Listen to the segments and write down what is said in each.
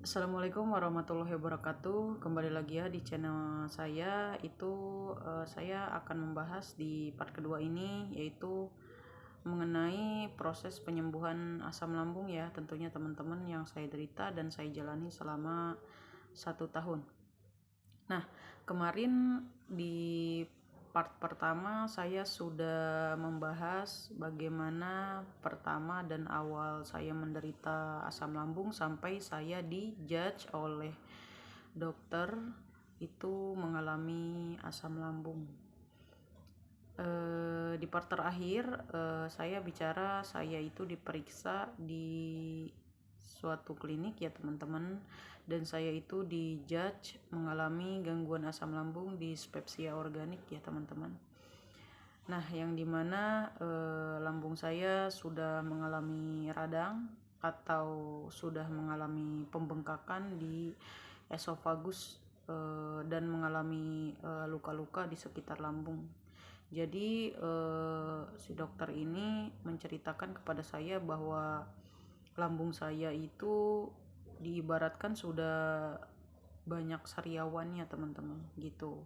Assalamualaikum warahmatullahi wabarakatuh. Kembali lagi ya di channel saya. Saya akan membahas di part kedua ini, yaitu mengenai proses penyembuhan asam lambung ya. Tentunya teman-teman yang saya derita dan saya jalani selama 1 tahun. Nah, kemarin di part pertama saya sudah membahas bagaimana pertama dan awal saya menderita asam lambung sampai saya dijudge oleh dokter itu mengalami asam lambung. Di part terakhir saya bicara saya itu diperiksa di suatu klinik ya teman-teman, dan saya itu dijudge mengalami gangguan asam lambung dispepsia organik ya teman-teman. Nah, yang dimana lambung saya sudah mengalami radang atau sudah mengalami pembengkakan di esofagus dan mengalami luka-luka di sekitar lambung. Jadi si dokter ini menceritakan kepada saya bahwa lambung saya itu diibaratkan sudah banyak sariawannya teman-teman gitu.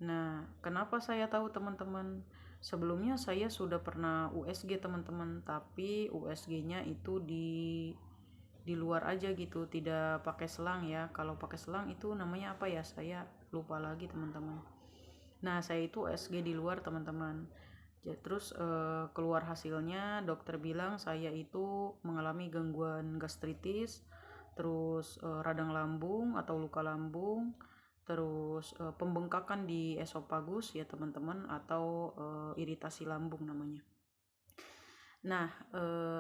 Nah, kenapa saya tahu teman-teman? Sebelumnya saya sudah pernah USG teman-teman, tapi USG-nya itu di luar aja gitu, tidak pakai selang ya. Kalau pakai selang itu namanya apa ya? Saya lupa lagi teman-teman. Nah, saya itu USG di luar teman-teman. Terus keluar hasilnya dokter bilang saya itu mengalami gangguan gastritis, terus radang lambung atau luka lambung, terus pembengkakan di esofagus ya teman-teman, atau iritasi lambung namanya. Nah,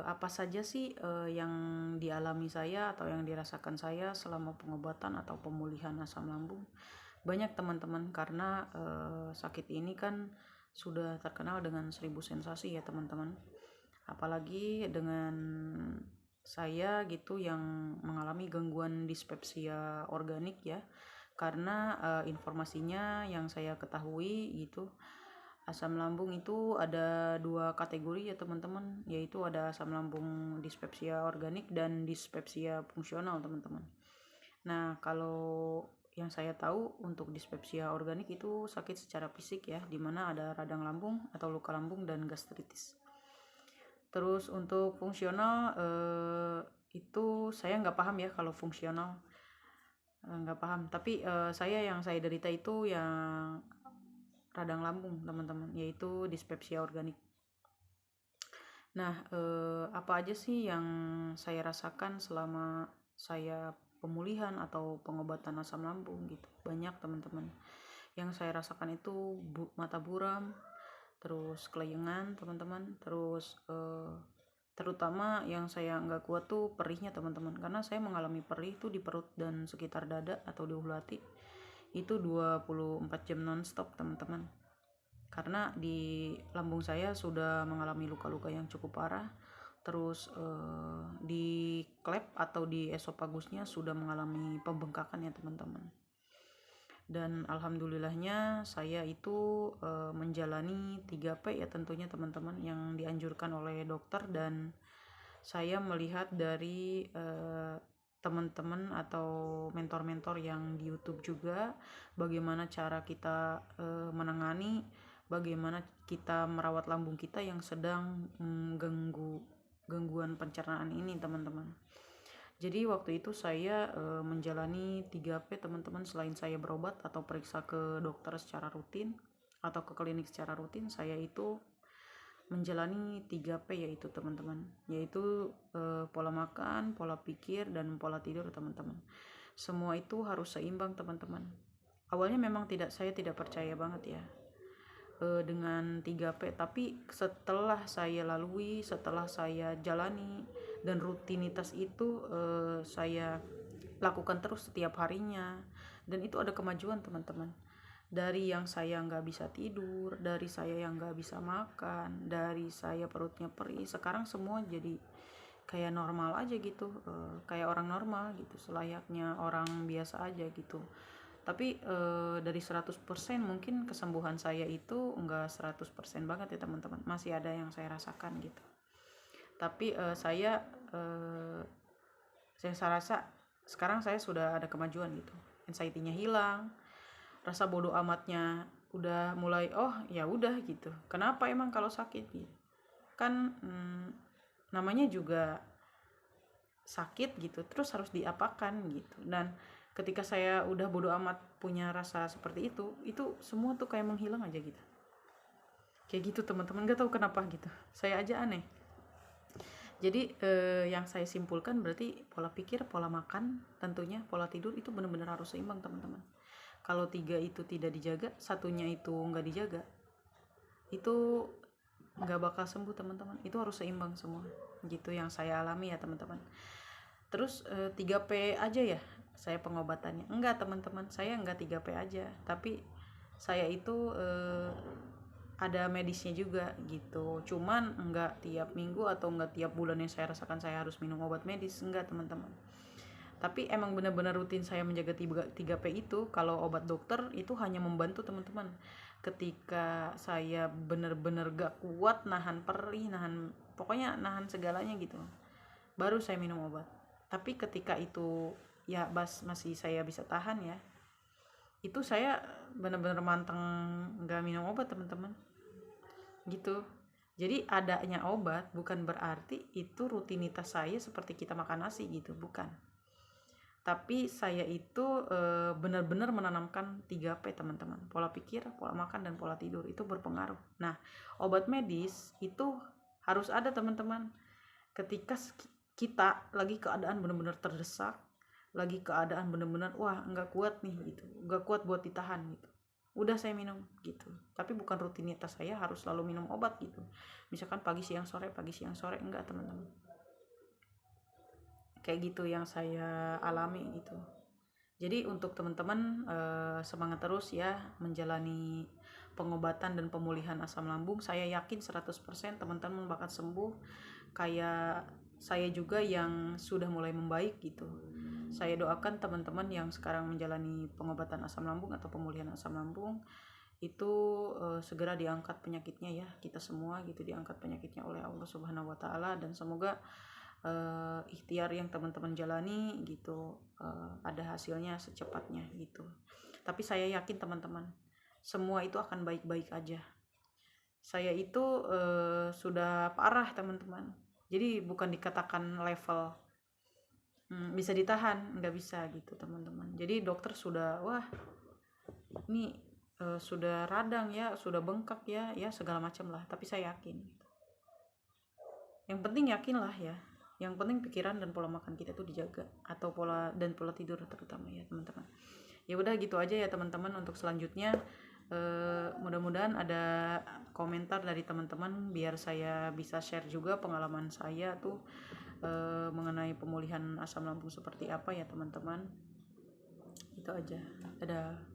apa saja sih yang dialami saya atau yang dirasakan saya selama pengobatan atau pemulihan asam lambung? Banyak teman-teman, karena sakit ini kan sudah terkenal dengan 1000 sensasi ya teman-teman. Apalagi dengan saya gitu yang mengalami gangguan dispepsia organik ya. Karena informasinya yang saya ketahui gitu, asam lambung itu ada 2 kategori ya teman-teman, yaitu ada asam lambung dispepsia organik dan dispepsia fungsional teman-teman. Nah, kalau yang saya tahu untuk dispepsia organik itu sakit secara fisik ya, dimana ada radang lambung atau luka lambung dan gastritis. Terus untuk fungsional itu saya nggak paham ya kalau fungsional, nggak paham. Tapi yang saya derita itu yang radang lambung teman-teman, yaitu dispepsia organik. Nah, apa aja sih yang saya rasakan selama saya pemulihan atau pengobatan asam lambung gitu? Banyak teman-teman. Yang saya rasakan itu mata buram, terus kelayangan teman-teman, terus terutama yang saya nggak kuat tuh perihnya teman-teman, karena saya mengalami perih tuh di perut dan sekitar dada atau di ulu hati itu 24 jam nonstop teman-teman, karena di lambung saya sudah mengalami luka-luka yang cukup parah. Terus di klep atau di esofagusnya sudah mengalami pembengkakan ya teman-teman. Dan alhamdulillahnya saya itu menjalani 3P ya tentunya teman-teman yang dianjurkan oleh dokter, dan saya melihat dari teman-teman atau mentor-mentor yang di YouTube juga bagaimana cara kita menangani, bagaimana kita merawat lambung kita yang sedang gangguan pencernaan ini teman-teman. Jadi waktu itu saya menjalani 3P teman-teman. Selain saya berobat atau periksa ke dokter secara rutin atau ke klinik secara rutin, saya itu menjalani 3P yaitu teman-teman, yaitu pola makan, pola pikir, dan pola tidur teman-teman. Semua itu harus seimbang teman-teman. Awalnya memang saya tidak percaya banget ya dengan 3P, tapi setelah saya lalui, setelah saya jalani dan rutinitas itu saya lakukan terus setiap harinya, dan itu ada kemajuan teman-teman. Dari yang saya nggak bisa tidur, dari saya yang nggak bisa makan, dari saya perutnya perih, sekarang semua jadi kayak normal aja gitu, kayak orang normal gitu, selayaknya orang biasa aja gitu. Tapi dari 100% mungkin kesembuhan saya itu enggak 100% banget ya teman-teman, masih ada yang saya rasakan gitu. Tapi saya rasa sekarang saya sudah ada kemajuan gitu, anxiety-nya hilang, rasa bodoh amatnya udah mulai, oh ya udah gitu, kenapa emang kalau sakit gitu kan, namanya juga sakit gitu, terus harus diapakan gitu. Dan ketika saya udah bodoh amat punya rasa seperti itu semua tuh kayak menghilang aja gitu, kayak gitu teman-teman. Gak tahu kenapa gitu, saya aja aneh. Jadi yang saya simpulkan berarti pola pikir, pola makan, tentunya pola tidur itu benar-benar harus seimbang teman-teman. Kalau 3 itu tidak dijaga, satunya itu nggak dijaga, itu nggak bakal sembuh teman-teman. Itu harus seimbang semua gitu yang saya alami ya teman-teman. Terus 3P aja ya saya pengobatannya? Enggak teman-teman, saya enggak 3P aja, tapi saya itu ada medisnya juga gitu. Cuman enggak tiap minggu atau enggak tiap bulan yang saya rasakan saya harus minum obat medis, enggak teman-teman. Tapi emang benar-benar rutin saya menjaga 3P itu. Kalau obat dokter itu hanya membantu teman-teman ketika saya benar-benar gak kuat nahan perih, pokoknya nahan segalanya gitu, baru saya minum obat. Tapi ketika itu ya masih saya bisa tahan ya, itu saya benar-benar manteng gak minum obat teman-teman gitu. Jadi adanya obat bukan berarti itu rutinitas saya seperti kita makan nasi gitu, bukan. Tapi saya itu benar-benar menanamkan 3P teman-teman, pola pikir, pola makan, dan pola tidur. Itu berpengaruh. Nah, obat medis itu harus ada teman-teman ketika kita lagi keadaan benar-benar terdesak, lagi keadaan benar-benar wah nggak kuat nih gitu, nggak kuat buat ditahan gitu, udah saya minum gitu. Tapi bukan rutinitas saya harus selalu minum obat gitu, misalkan pagi siang sore enggak teman-teman. Kayak gitu yang saya alami gitu. Jadi untuk teman-teman semangat terus ya menjalani pengobatan dan pemulihan asam lambung. Saya yakin 100% teman-teman bakal sembuh kayak saya juga yang sudah mulai membaik gitu. Saya doakan teman-teman yang sekarang menjalani pengobatan asam lambung atau pemulihan asam lambung itu segera diangkat penyakitnya ya, kita semua gitu diangkat penyakitnya oleh Allah Subhanahu wa taala, dan semoga ikhtiar yang teman-teman jalani gitu ada hasilnya secepatnya gitu. Tapi saya yakin teman-teman semua itu akan baik-baik aja. Saya itu sudah parah teman-teman, jadi bukan dikatakan level bisa ditahan, nggak bisa gitu teman-teman. Jadi dokter sudah wah ini sudah radang ya, sudah bengkak ya segala macam lah. Tapi saya yakin gitu. Yang penting yakin lah ya, yang penting pikiran dan pola makan kita tuh dijaga, atau pola tidur terutama ya teman-teman. Ya udah gitu aja ya teman-teman. Untuk selanjutnya mudah-mudahan ada komentar dari teman-teman biar saya bisa share juga pengalaman saya tuh mengenai pemulihan asam lambung seperti apa ya teman-teman. Itu aja, dadah.